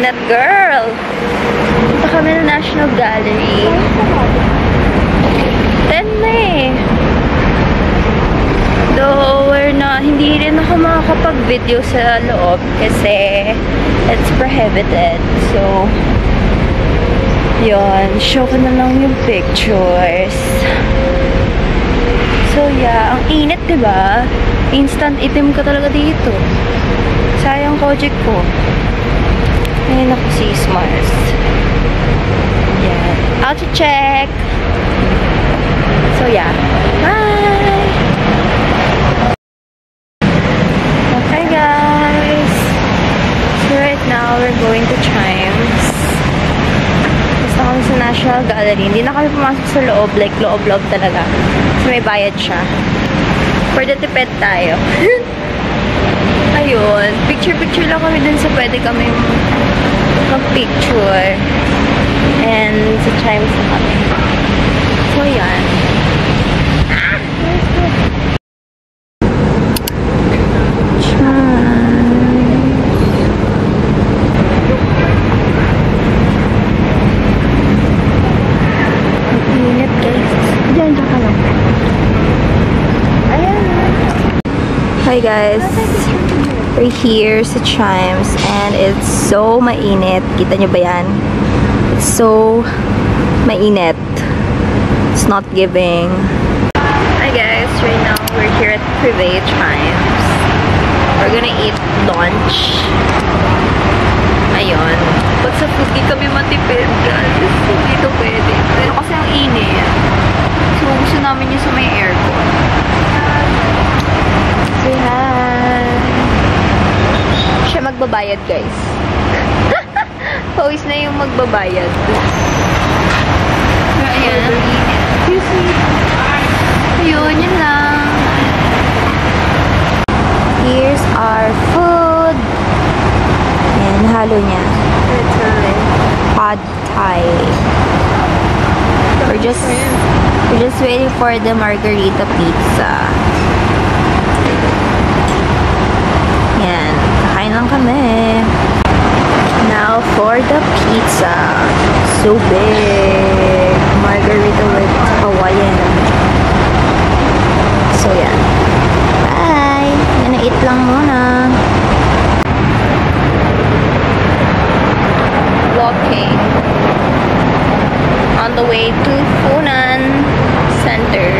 init, girl! Punta kami ng National Gallery. 10 na eh. Though, hindi rin ako makakapag-video sa loob kasi it's prohibited. So, yun. Show ko na lang yung pictures. So, yeah. Ang init, diba? Instant itim ka talaga dito. Sayang Kojik ko. Ayun ako si Mars. Yeah. Out to check. So, yeah. Bye! Okay, guys. So, right now, we're going to Chimes. Basta kami sa National Gallery. Hindi na kami pumasok sa loob. Like, loob-loob talaga. Kasi may bayad siya. For the tipid tayo. Ayun. Picture-picture lang kami dun sa pwede kami mag-picture. And sa Chimes na kami. So, yan. Hi guys, we're here sa Chimes and it's so mainit. Kita nyo ba yan? It's so mainit. It's not giving. Hi guys, right now we're here at Privé Chimes. We're gonna eat lunch. Ayun. Pag sa food, di kami matipid guys. Hindi ito pwede. Pero kasi ang init. So gusto namin yung sa may aircon. Say hi! Siya magbabayad, guys. Pawis na yung magbabayad. Ayan. Excuse me. Ayun, yun lang. Here's our food. Ayan, halo niya. Pad Thai. We're just waiting for the margarita pizza. Yan. Kakain lang kami. Now for the pizza. So big. Margarita with Hawaiian. So yan. Bye! Gonna eat lang muna. Walking. On the way to Funan Center.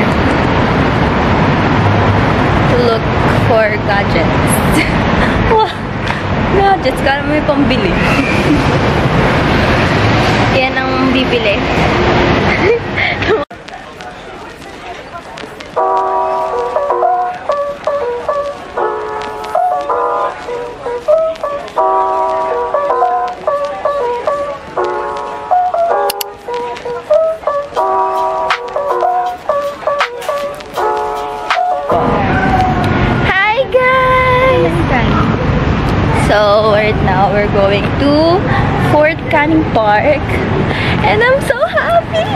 To look for gadgets. Wow! Gadgets, kala may pambili. Yan ang bibili. So, right now, we're going to Fort Canning Park. And I'm so happy!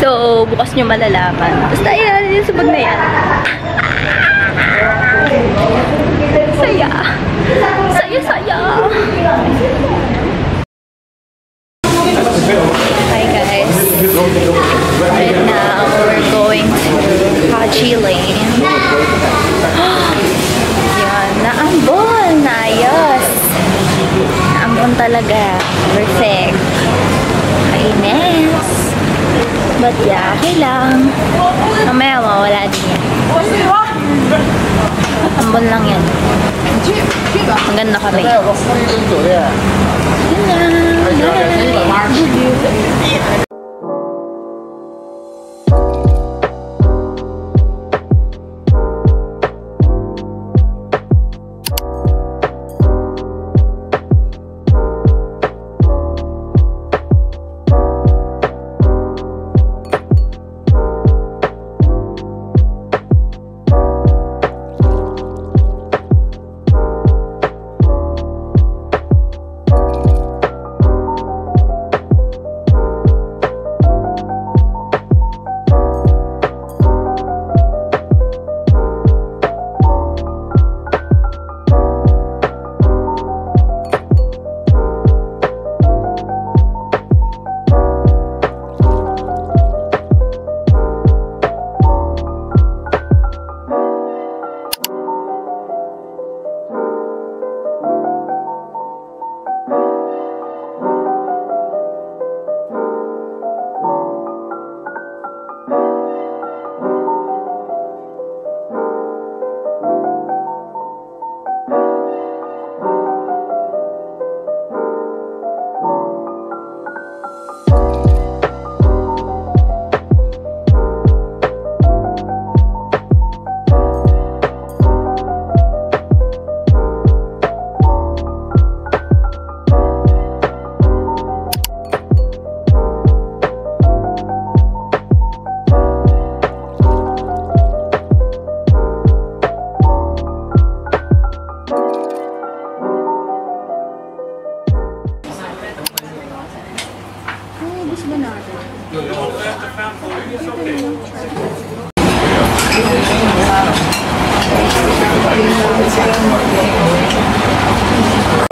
So, bukas nyo malalaman. Basta yan, yung sabag na yan. Saya! Saya! Hi guys. Right now, we're going to Haji Lane. Yan, naambon! Ayos! Naambon talaga. Perfect. Kainis. But yeah, okay lang. Mamaya mawala din yan. Ambon lang yan. Maganda kami.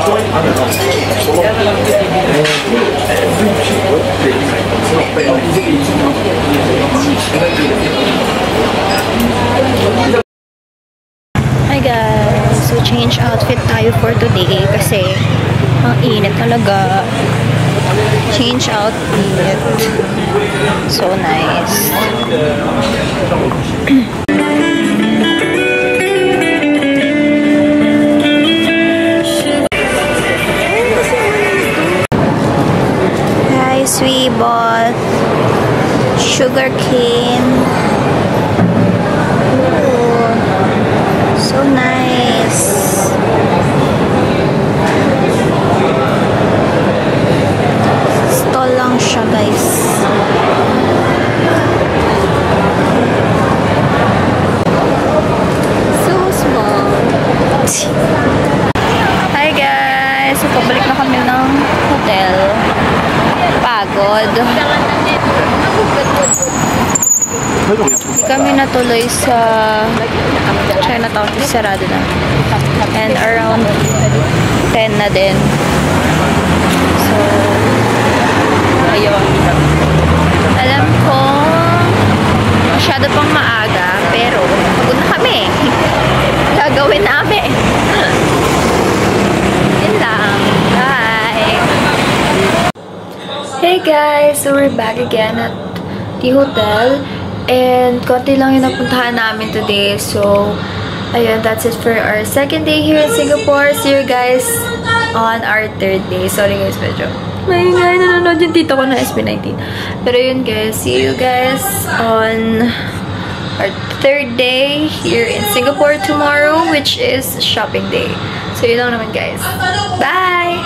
Hi guys! So change outfit tayo for today kasi ang init talaga. Change outfit. So nice. Guys, we bought sugar cane. Ooh, so nice. Stall lang siya, guys. So small. Hi guys! So, pabalik na kami ng hotel. Pagod. Hindi kami natuloy sa Chinatown. Sarado na. And around 10 na din. So, ayun. Alam ko, masyado pang maaga, pero pagod na kami. Gagawin namin. Yun lang. Bye! Hey guys! So, we're back again at the hotel. And konti lang yung napuntahan namin today. So, ayun, that's it for our second day here in Singapore. See you guys on our third day. Sorry guys, medyo maingay nanonood yung tito ko na SB19. Pero yun guys, see you guys on our third day here in Singapore tomorrow, which is shopping day. So yun lang naman guys. Bye!